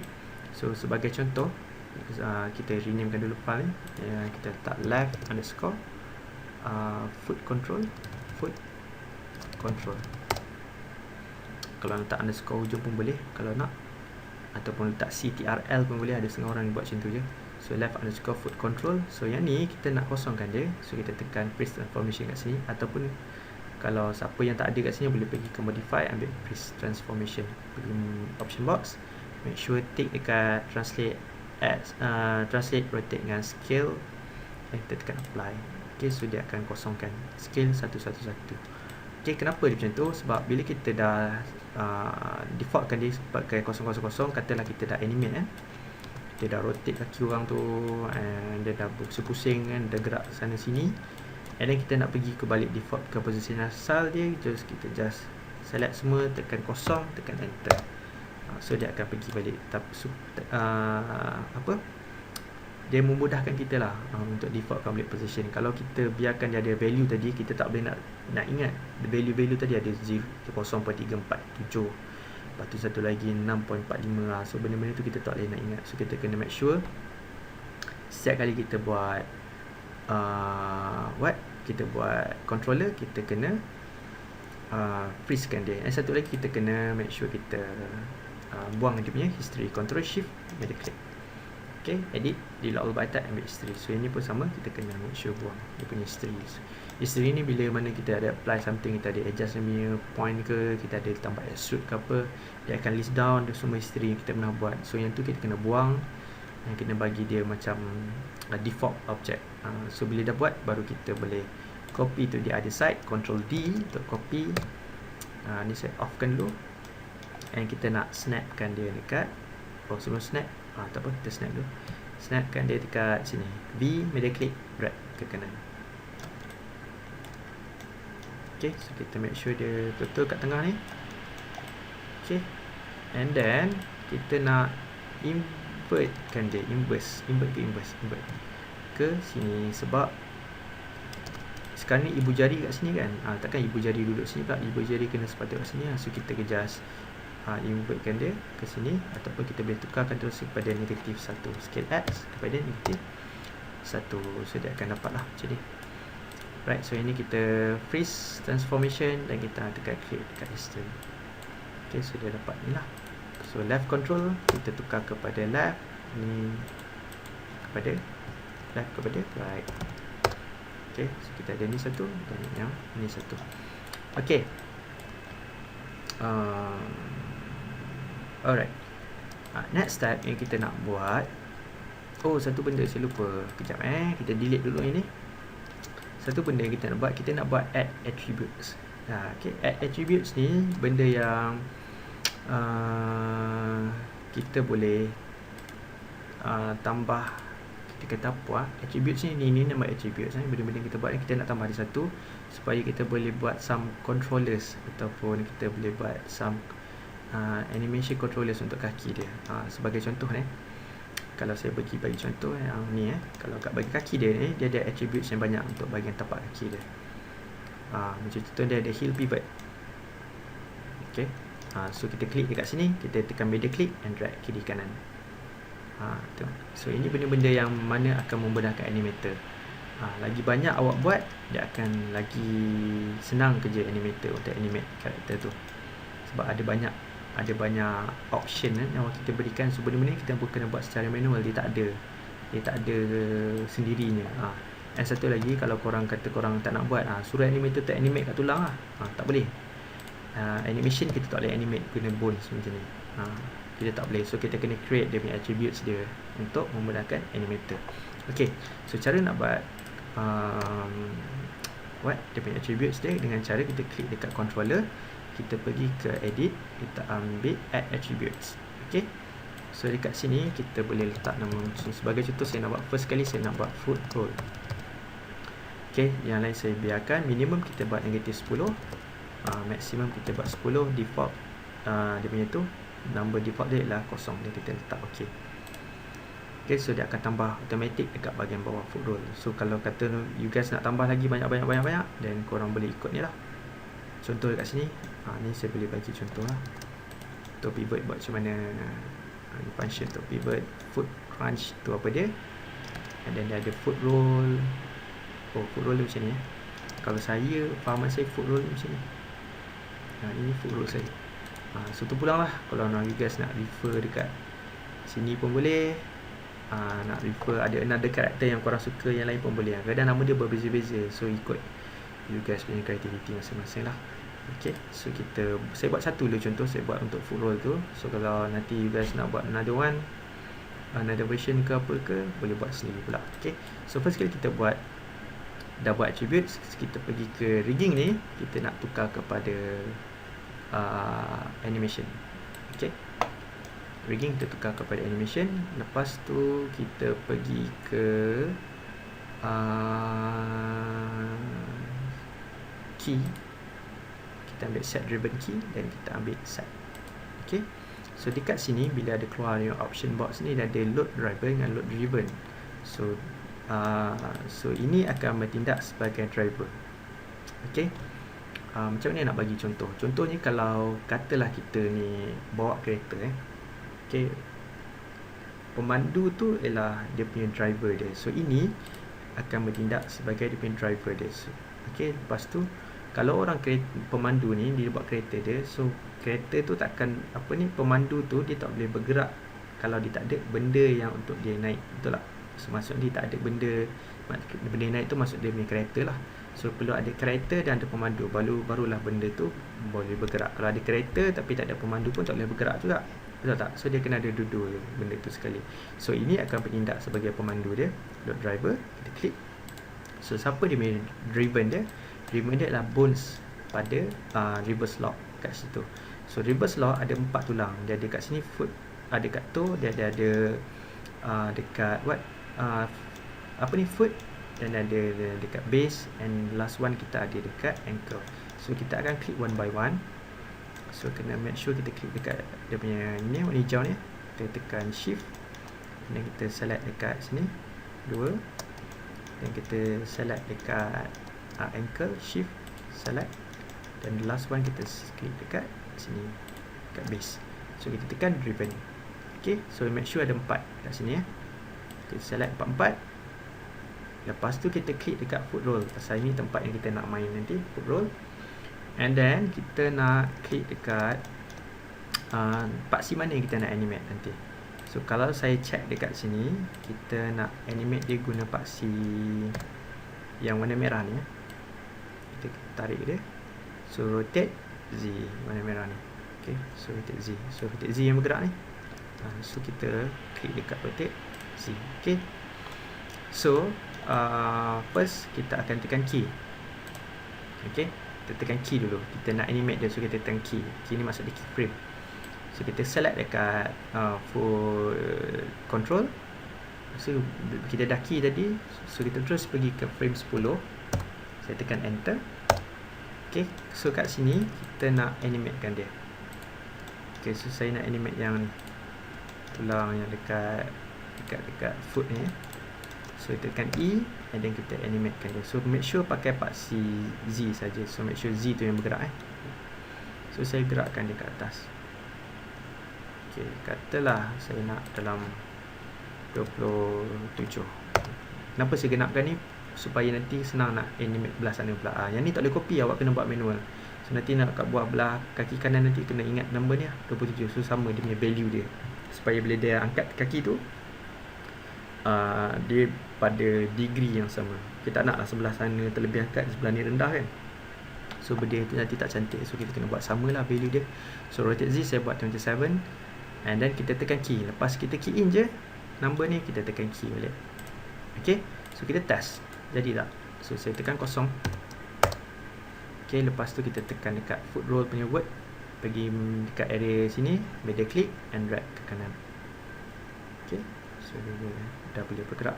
so sebagai contoh kita renamekan dulu file ni, kita letak left underscore foot control. Kalau letak underscore hujung pun boleh kalau nak, ataupun letak CTRL pun boleh. Ada setengah orang buat macam tu je. So left underscore foot control. So yang ni kita nak kosongkan dia, so kita tekan freeze transformation kat sini. Ataupun kalau siapa yang tak ada kat sini boleh pergi ke modify, ambil freeze transformation, pergi option box, make sure tick dekat translate rotate dengan scale, dan kita tekan apply. Okay, so dia akan kosongkan scale satu-satu. Okay, kenapa dia macam tu? Sebab bila kita dah defaultkan dia sebagai 000, katalah kita dah animate kita dah rotate kaki orang tu, and dia dah pusing kan, dah gerak sana sini, and then kita nak pergi ke balik default ke posisi asal dia, kita just select semua, tekan kosong, tekan enter. So dia akan pergi balik. Dia memudahkan kita lah untuk defaultkan balik position. Kalau kita biarkan dia ada value tadi, kita tak boleh nak ingat value tadi ada 0.347, lepas tu satu lagi 6.45 lah. So benda-benda tu kita tak boleh nak ingat. So kita kena make sure setiap kali kita buat kita buat controller, kita kena freezekan dia. Dan satu lagi kita kena make sure kita buang dia punya history, control shift media click. Okay, edit, delete all by type, ambil history. So ini pun sama, kita kena make sure buang dia punya history. History ni bila mana kita ada apply something, kita ada adjust dia punya point ke, kita ada tambah extrude ke apa, dia akan list down semua history yang kita pernah buat. So yang tu kita kena buang, dan kena bagi dia macam default object. So bila dah buat, baru kita boleh copy to the other side, Ctrl D untuk copy. Ni saya offkan dulu, and kita nak snapkan dia dekat, sebelum snap, tak apa, kita snap dulu. Snapkan dia dekat sini, V, media click, drag ke kanan. Okay, so kita make sure dia betul kat tengah ni. Okay, and then kita nak invertkan dia, invert ke sini. Sebab sekarang ni ibu jari kat sini kan, takkan ibu jari duduk sini pula, ibu jari kena sepatut kat sini. So kita just invertkan dia ke sini, ataupun kita boleh tukarkan terus kepada negatif 1, scale X kepada negatif 1. So dia akan dapat lah macam ni. Right, so ini kita freeze transformation, dan kita tekan create dekat history. Okay, so dia dapat ni lah. So left control, kita tukar kepada left, ni kepada left kepada right. Okay, so kita ada ni satu, dan yang ni satu. Okay, alright, next step yang kita nak buat, satu benda saya lupa, kejap kita delete dulu ini. Satu benda yang kita nak buat, kita nak buat add attributes. Okay, add attributes ni benda yang kita boleh tambah. Kita kata apa, attributes ni nama attributes, benda-benda yang kita buat ni kita nak tambah di satu, supaya kita boleh buat some controllers, ataupun kita boleh buat some animation controllers untuk kaki dia. Sebagai contoh ni, kalau saya bagi contoh yang ni, kalau kat bagi kaki dia ni, dia ada attributes yang banyak untuk bahagian tapak kaki dia. Macam contoh dia ada heel pivot. Okay, so kita klik dekat sini, kita tekan media click and drag kiri kanan. So ini benda-benda yang mana akan memudahkan animator. Lagi banyak awak buat, dia akan lagi senang kerja animator untuk animate karakter tu. Sebab ada banyak option yang kita berikan. So benda-benda kita pun kena buat secara manual, dia tak ada sendirinya. Dan satu lagi, kalau korang kata korang tak nak buat, suruh animator tak animate kat tulang tak boleh. Animation kita tak boleh animate guna bones macam ni, kita tak boleh. So kita kena create dia punya attributes dia untuk memudahkan animator. Okay, so cara nak buat dia punya attributes dia dengan cara kita klik dekat controller, kita pergi ke edit, kita ambil add attributes. Okay, so dekat sini kita boleh letak nama. Sebagai contoh, saya nak buat first kali, saya nak buat foot roll. Okay, yang lain saya biarkan. Minimum kita buat negatif 10, maksimum kita buat 10, default dia punya tu number default dia ialah kosong, dia kita letak OK. Okay, so dia akan tambah automatic dekat bahagian bawah foot roll. So kalau kata you guys nak tambah lagi banyak, then korang boleh ikut ni lah. Contoh dekat sini, ni saya boleh bagi contoh lah. Untuk pivot buat macam mana, function untuk pivot, foot crunch tu apa dia, and then dia ada foot roll. Foot roll dia macam ni. Kalau saya, fahaman saya foot roll macam ni. Ini foot roll saya. So tu pulang lah. Kalau you guys nak refer dekat sini pun boleh. Nak refer ada another karakter yang korang suka yang lain pun boleh. Kadang nama dia berbeza-beza, so ikut you guys punya creativity masing-masing lah. Okay, so saya buat satu dulu contoh, saya buat untuk foot roll tu. So kalau nanti you guys nak buat another one, another version ke apa ke, boleh buat sendiri pula. Okay, so first kali kita dah buat attributes, kita pergi ke rigging ni, kita nak tukar kepada animation. Okay, rigging kita tukar kepada animation. Lepas tu kita pergi ke key, kita ambil set driven key dan kita ambil set. Okay, so dekat sini bila ada keluar yang option box ni, dah ada load driver dengan load driven. So ini akan bertindak sebagai driver. Okay, macam mana nak bagi contoh? Contohnya kalau katalah kita ni bawa kereta okay, pemandu tu ialah dia punya driver dia. So ini akan bertindak sebagai dia punya driver dia. Okay, lepas tu kalau orang pemandu ni dia buat kereta dia, so kereta tu takkan pemandu tu dia tak boleh bergerak kalau dia tak ada benda yang untuk dia naik. Betul tak? So maksud dia tak ada benda naik tu, maksud dia punya kereta lah. So perlu ada kereta dan ada pemandu, barulah benda tu boleh bergerak. Kalau ada kereta tapi tak ada pemandu pun tak boleh bergerak juga. Betul tak? So dia kena ada dua benda tu sekali. So ini akan bertindak sebagai pemandu dia, load driver. Kita klik. So siapa dia punya driven dia? Driven dia adalah bones pada reverse lock kat situ. So reverse lock ada 4 tulang. Dia ada kat sini foot, ada kat toe, dia ada dekat foot, dan ada dekat base, and last one kita ada dekat ankle. So kita akan klik one by one. So kena make sure kita klik dekat dia punya ni, warna hijau ni. Kita tekan shift, dan kita select dekat sini 2, dan kita select dekat ankle, shift, select, dan the last one kita klik dekat sini, dekat base. So kita tekan driven. Okay, so make sure ada 4 kat sini kita select 4. Lepas tu kita klik dekat foot roll, pasal ini tempat yang kita nak main nanti, foot roll. And then kita nak klik dekat paksi mana yang kita nak animate nanti. So kalau saya check dekat sini, kita nak animate dia guna paksi yang warna merah ni. Kita tarik dia, so rotate Z, warna merah ni. Okay, so rotate Z, so rotate Z yang bergerak ni. So kita klik dekat rotate Z. Okay, so first kita akan tekan key. Okay, kita tekan key dulu. Kita nak animate dia, so kita tekan key. Key ni maksud dia keyframe. So kita select dekat full control. So kita dah key tadi, so kita terus pergi ke frame 10. Saya tekan enter. Okay, so kat sini kita nak animatekan dia. Okay, so saya nak animate yang ni, tulang yang dekat foot ni. So kita tekan E, and then kita animatekan dia. So make sure pakai paksi Z saja. So make sure Z tu yang bergerak So saya gerakkan dia ke atas. Okay, katalah saya nak dalam 27. Kenapa saya genapkan ni? Supaya nanti senang nak animate belah sana pula. Yang ni tak boleh copy, awak kena buat manual. So nanti nak buat belah kaki kanan, nanti kena ingat number ni 27. So sama dia punya value dia, supaya bila dia angkat kaki tu dia pada degree yang sama. Kita tak naklah sebelah sana terlebih angkat, sebelah ni rendah kan. So benda tu nanti tak cantik. So kita kena buat samalah value dia. So rotate Z saya buat 27, and then kita tekan key. Lepas kita key in je number ni, kita tekan key balik. Okay, so kita test jadi tak. So saya tekan kosong. Okay, lepas tu kita tekan dekat foot roll punya word, pergi dekat area sini, media click and drag ke kanan. Okay, so dia dah boleh bergerak.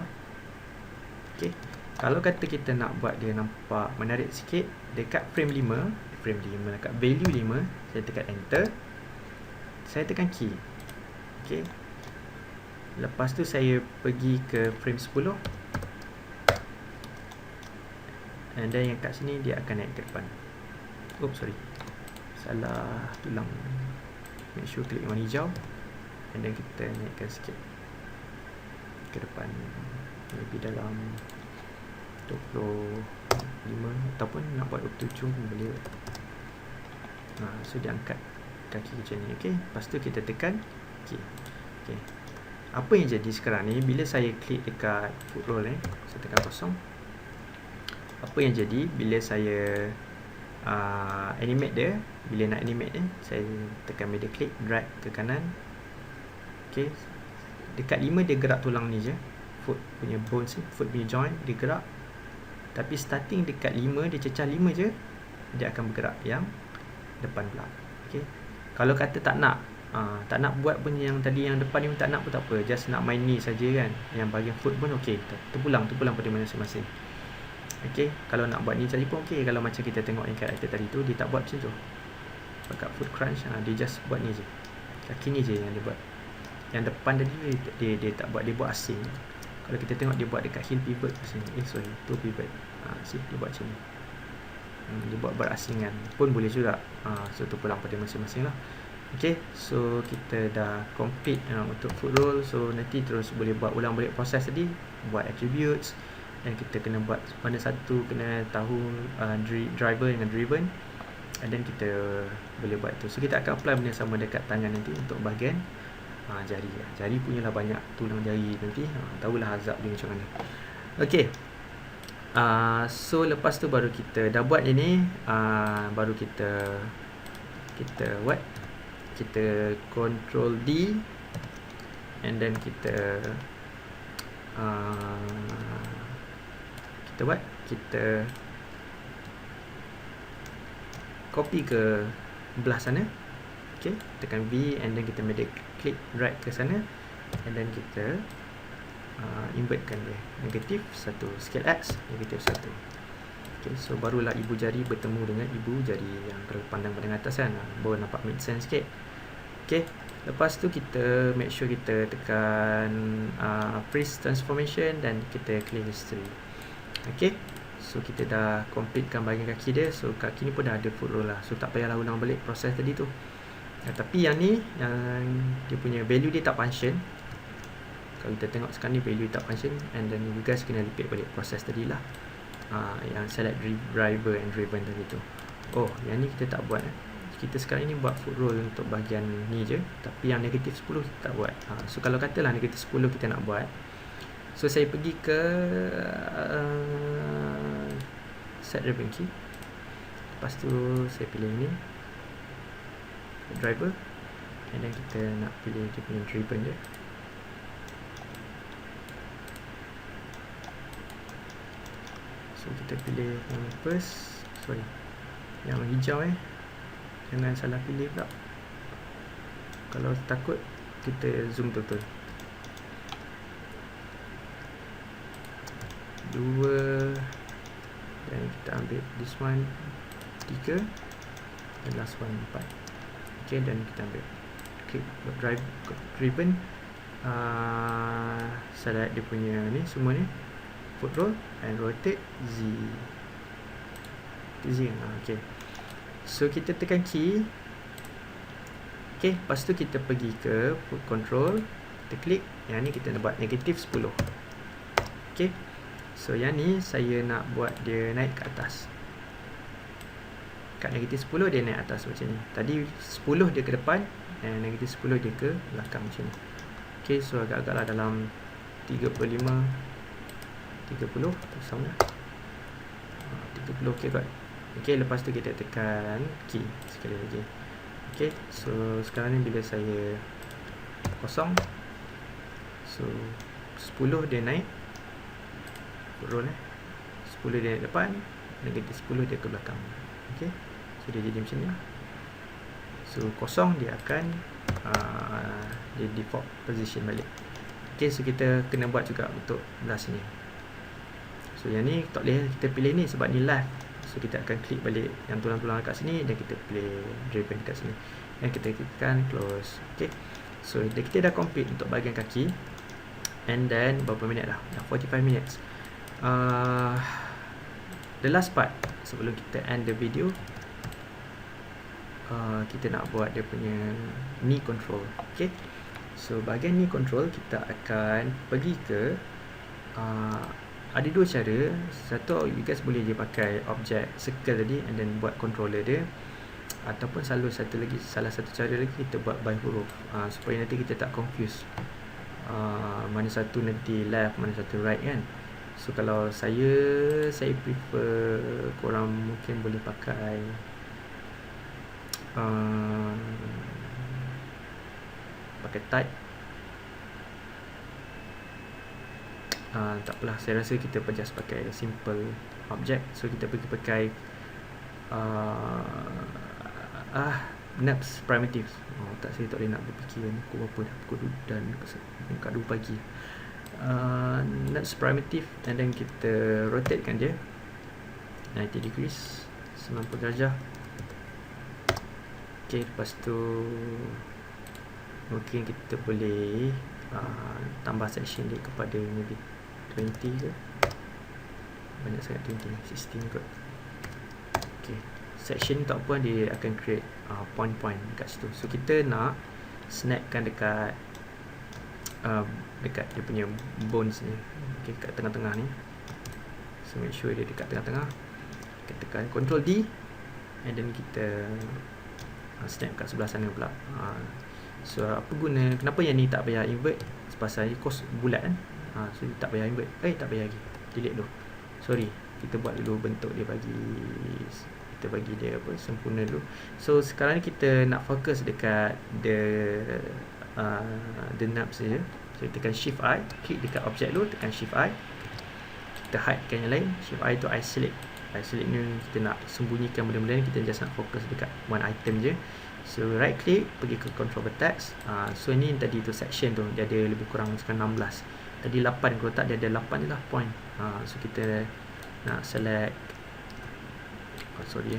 Okay, kalau kata kita nak buat dia nampak menarik sikit, dekat frame 5 dekat value 5 saya tekan enter. saya tekan key. Okay. Lepas tu saya pergi ke frame 10. And then yang kat sini dia akan naik ke depan. Oops, sorry, salah tulang. Make sure klik warna hijau. And then kita naikkan sikit ke depan, lebih dalam 25, ataupun nak buat 27 pun boleh. So dia angkat kaki macam ni. Okay. Lepas tu kita tekan okay. Okay. Apa yang jadi sekarang ni, bila saya klik dekat foot roll saya tekan kosong. Apa yang jadi bila saya animate dia, bila nak animate saya tekan middle click, drag ke kanan. Okay. Dekat 5 dia gerak tulang ni je, foot punya bones, foot punya joint dia gerak. Tapi starting dekat 5, dia cecah 5 je, dia akan bergerak yang depan pula. Okay. Kalau kata tak nak buat pun yang tadi yang depan ni tak nak pun tak apa, just nak main ni saja kan, yang bahagian foot pun okey, terpulang pada masing-masing. Okey, kalau nak buat ni tadi pun okey. Kalau macam kita tengok yang karakter tadi tu, dia tak buat macam tu. Pakai foot crunch, dia just buat ni je, kaki ni je yang dia buat. Yang depan tadi dia tak buat, dia buat asing. Kalau kita tengok dia buat dekat heel pivot sini, sorry, toe pivot, dia buat macam ni. Dia buat berasingan pun boleh juga. So terpulang pada masing-masing lah. Okay, so kita dah complete untuk foot roll. So nanti terus boleh buat ulang balik proses tadi, buat attributes. Dan kita kena buat mana satu, kena tahu driver dengan driven. And then kita boleh buat tu. So kita akan apply benda sama dekat tangan nanti untuk bahagian jari. Jari punyalah banyak tulang jari nanti. Tahulah azab dia macam mana. Okay. So lepas tu baru kita dah buat ini, baru kita buat, kita control D, and then kita kita copy ke belah sana. Okay, tekan V, and then kita middle click, drag ke sana, and then kita invertkan dia, negatif 1, scale X, negatif 1. Okay, so barulah ibu jari bertemu dengan ibu jari yang terpandang pada atas kan, baru nampak make sense sikit. Okay, lepas tu kita make sure kita tekan freeze transformation dan kita clear history. Okay, so kita dah completekan bahagian kaki dia. So kaki ni pun dah ada foot roll lah, so tak payahlah ulang balik proses tadi tu. Tapi yang ni, yang dia punya value dia tak function. Kalau kita tengok sekarang ni value tak function, and then you guys kena repeat balik proses tadi lah, yang select driver and driven tadi tu. Oh, yang ni kita tak buat. Kita sekarang ni buat foot roll untuk bahagian ni je, tapi yang negatif 10 kita tak buat. So kalau katalah negatif 10 kita nak buat, so saya pergi ke set driven key. Lepas tu saya pilih ni driver, and then kita nak pilih dia punya driven je. So kita pilih yang first, sorry, yang hijau jangan salah pilih pula. Kalau takut kita zoom total. 2, dan kita ambil this one 3, dan last one 4. Okay, dan kita ambil click driven, select dia punya ni semua ni, foot roll, and rotate Z. Okay, so kita tekan key. Okay, lepas tu kita pergi ke foot control, kita klik. Yang ni kita nak buat negatif 10. Okay, so yang ni saya nak buat dia naik ke atas. Kat negatif 10 dia naik atas macam ni. Tadi 10 dia ke depan, dan negatif 10 dia ke belakang macam ni. Okay, so agak-agaklah dalam 35, 30 sama lah. 30 okay kot. Okay, lepas tu kita tekan key sekali lagi. Okay, so sekarang ni bila saya kosong, so 10 dia naik roll 10 dia naik depan, negatif 10 dia ke belakang. Okay, so dia jadi macam ni lah. So kosong dia akan dia default position balik. Okay, so kita kena buat juga untuk belah sini. So yang ni tak boleh kita pilih ni sebab ni live. So kita akan klik balik yang tulang-tulang kat sini, dan kita pilih driven kat sini. dan kita tekan close. Okay, so kita dah complete untuk bahagian kaki. And then berapa minit dah? Dah 45 minutes. The last part sebelum kita end the video, kita nak buat dia punya knee control. Okay, so bahagian knee control kita akan pergi ke ada dua cara. Satu, you guys boleh je pakai objek circle tadi and then buat controller dia, ataupun salah satu cara lagi kita buat by huruf, supaya nanti kita tak confuse mana satu nanti left, mana satu right kan. So kalau saya prefer korang mungkin boleh pakai type. Tak apalah, saya rasa kita just pakai simple object. So kita pergi pakai NURBS primitives. Saya tak boleh nak berfikir pukul berapa dah, pukul 2 dan dekat 2 pagi. NURBS primitive, and then kita rotatekan dia 90 degrees, 90 darjah. Okay, lepas tu mungkin kita boleh tambah section dia kepada maybe 20 ke, banyak sangat 20, 16 kot. Okay, section tak apa, dia akan create point-point dekat situ. So kita nak snapkan dekat dia punya bones ni. Okay, kat tengah-tengah ni. So make sure dia dekat tengah-tengah. Kita tekan Ctrl D, and then kita snap kat sebelah sana pula. So apa guna, kenapa yang ni tak payah invert? Sebab kos bulat kan. So tak payah invert. Tak payah lagi, delete dulu. Sorry, kita buat dulu bentuk dia, kita bagi dia apa, sempurna dulu. So sekarang ni kita nak fokus dekat the NURBS saja. So tekan Shift I, klik dekat objek dulu, tekan Shift I, kita hidekan yang lain. Shift I tu isolate ni kita nak sembunyikan benda-benda ni, kita just nak fokus dekat one item je. So right click, pergi ke control vertex. So ni tadi tu section tu, dia ada lebih kurang sekarang 16. Tadi 8 kalau tak, dia ada 8 je lah point. So kita nak select, sorry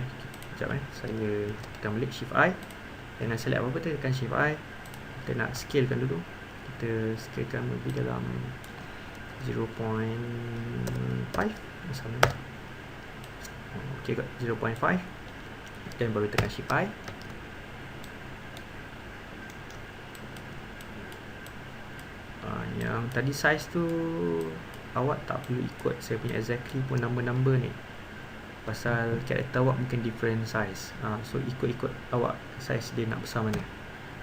sekejap saya tekan balik Shift I, dan nak select apa-apa tu tekan Shift I. Kita nak scalekan dulu, kita scalekan lebih dalam 0.5 misalnya. Ok kot, 0.5, dan baru tekan Shift I. Yang tadi size tu awak tak perlu ikut saya punya exactly pun number ni, pasal karakter awak mungkin different size. So ikut awak size dia nak besar mana.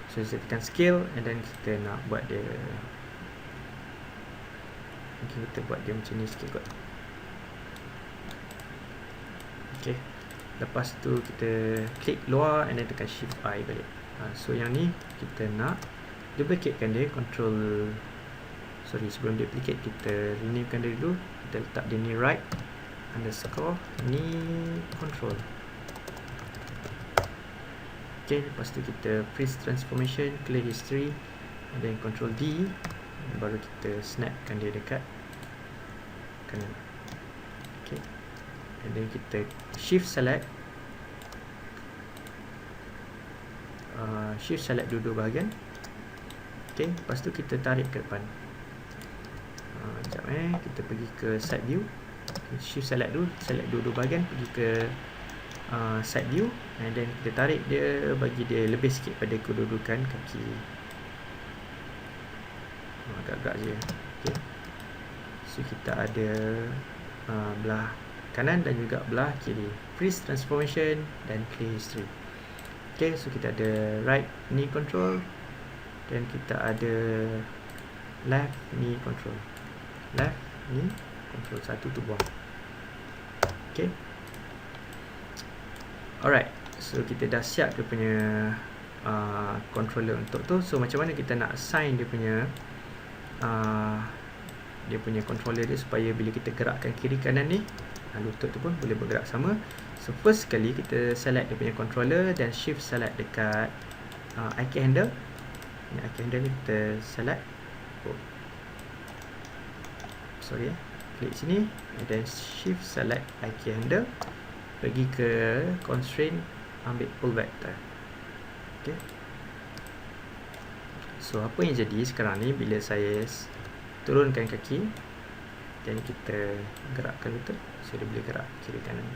So saya tekan scale, and then kita nak buat dia, mungkin kita buat dia macam ni sikit kot. Okay, lepas tu kita klik luar, and then tekan Shift I balik. So yang ni kita nak duplicate-kan dia, sebelum duplicate kita renamekan dia dulu. Kita letak dia ni right underscore ni control. Okay, lepas tu kita freeze transformation, clear history, and then Ctrl D, dan baru kita snapkan dia dekat kanan. Okay, and then kita shift select, dua-dua bahagian. Okay, lepas tu kita tarik ke depan. Sekejap kita pergi ke side view. Okay, shift select dulu, select dua-dua bahagian, pergi ke side view, and then kita tarik dia, bagi dia lebih sikit pada kedudukan kaki. Agak-agak je. Okay, so kita ada belah kanan dan juga belah kiri, freeze transformation dan clear history. Okay, so kita ada right knee control, dan kita ada left knee control. Satu tu buang. Okay, alright, so kita dah siap dia punya controller untuk tu. So macam mana kita nak assign dia punya controller dia, supaya bila kita gerakkan kiri kanan ni, lutut tu pun boleh bergerak sama. So first sekali kita select dia punya controller, dan shift select dekat IK handle. Ni IK handle ni kita select, klik sini, and then shift select IK handle, pergi ke constraint, ambil pull vector. Okay. So apa yang jadi sekarang ni, bila saya turunkan kaki dan kita gerakkan betul, so dia boleh gerak kiri kanan.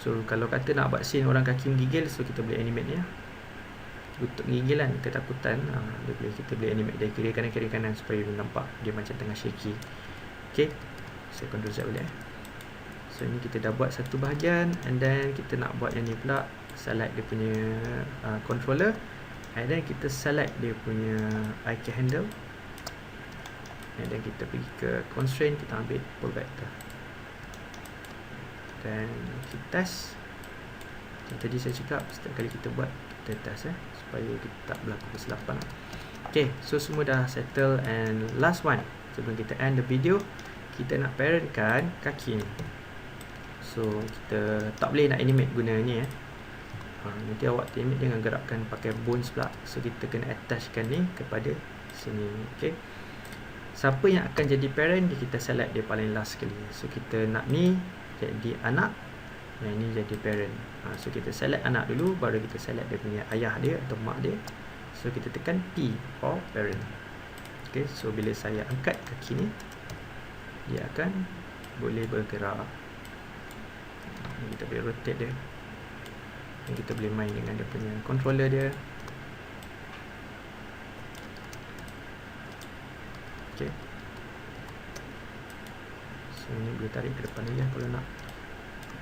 So kalau kata nak buat scene orang kaki menggigil, so kita boleh animate ni lah. Untuk menggigil kan, ketakutan, kita boleh animate dari kiri kanan supaya dia nampak dia macam tengah shaky. Okay, saya control Z boleh. So ini kita dah buat satu bahagian, and then kita nak buat yang ni pula. Select dia punya controller, and then kita select dia punya IK handle, and then kita pergi ke constraint, kita ambil pull vector, dan kita test. Yang tadi saya cakap, setiap kali kita buat, kita test supaya kita tak berlaku kesilapan. Okay, so semua dah settle, and last one, sebelum kita end the video, kita nak parentkan kaki ni. So kita tak boleh nak animate guna ni nanti awak animate dengan gerakkan pakai bones pula. So kita kena attachkan ni kepada sini. Okay, siapa yang akan jadi parent, kita select dia paling last sekali. So kita nak ni jadi anak, yang ni jadi parent. So kita select anak dulu, baru kita select dia punya ayah dia atau mak dia. So kita tekan P for parent. Okay, so bila saya angkat kaki ni, dia akan boleh bergerak. Kita boleh rotate dia, dan kita boleh main dengan dia punya controller dia. Okay, so ni boleh tarik ke depan lagi. Kalau nak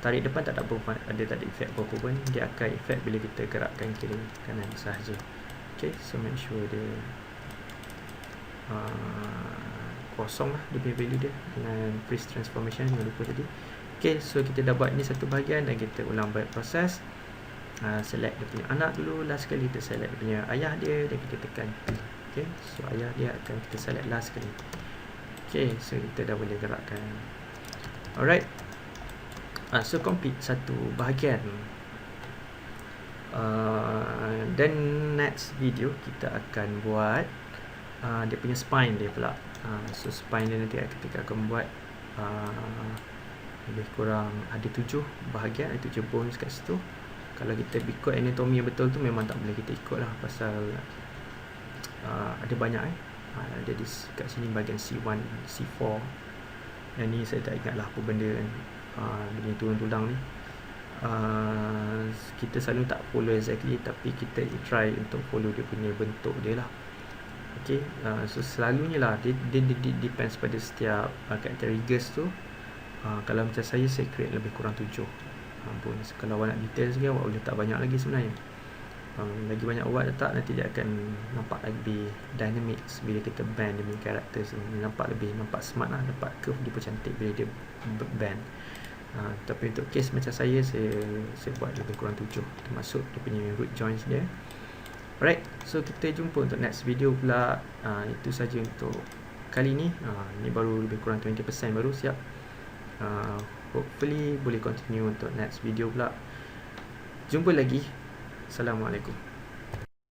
tarik depan tak ada apa-apa, tak ada efek apa-apa pun. Dia akan efek bila kita gerakkan kiri kanan sahaja. Okay, so make sure dia kosong lah dia punya value dia dengan freeze transformation yang lupa tadi. Okay, so kita dah buat ni satu bahagian, dan kita ulang balik proses. Select dia punya anak dulu, last sekali kita select dia punya ayah dia, dan kita tekan P. Okay, so ayah dia akan kita select last sekali. Okay, so kita dah boleh gerakkan. Alright, so complete satu bahagian. Dan next video kita akan buat dia punya spine dia pula. So spine dia nanti kita akan buat lebih kurang ada 7 bahagian, ada 7 bones kat situ. Kalau kita ikut anatomi yang betul tu, memang tak boleh kita ikut lah, pasal ada banyak ada kat sini bahagian C1, C4, dan ni saya tak ingat lah apa benda kan. Dia tulang-tulang ni kita selalu tak follow exactly, tapi kita try untuk follow dia punya bentuk dia lah. Okay, so selalunya lah dia depends pada setiap karakter riggers tu. Kalau macam saya create lebih kurang 7 bones. Kalau awak nak detail sikit, awak boleh letak banyak lagi sebenarnya. Lagi banyak awak letak, nanti dia akan nampak lebih dynamic bila kita bend dia punya karakter tu. Nampak smart lah, nampak curve dia pun cantik bila dia bend. Tapi untuk case macam saya buat lebih kurang 7, termasuk dia punya root joints dia. Alright, so kita jumpa untuk next video pula. Itu saja untuk kali ni. Ni baru lebih kurang 20% baru siap. Hopefully boleh continue untuk next video pula. Jumpa lagi. Assalamualaikum.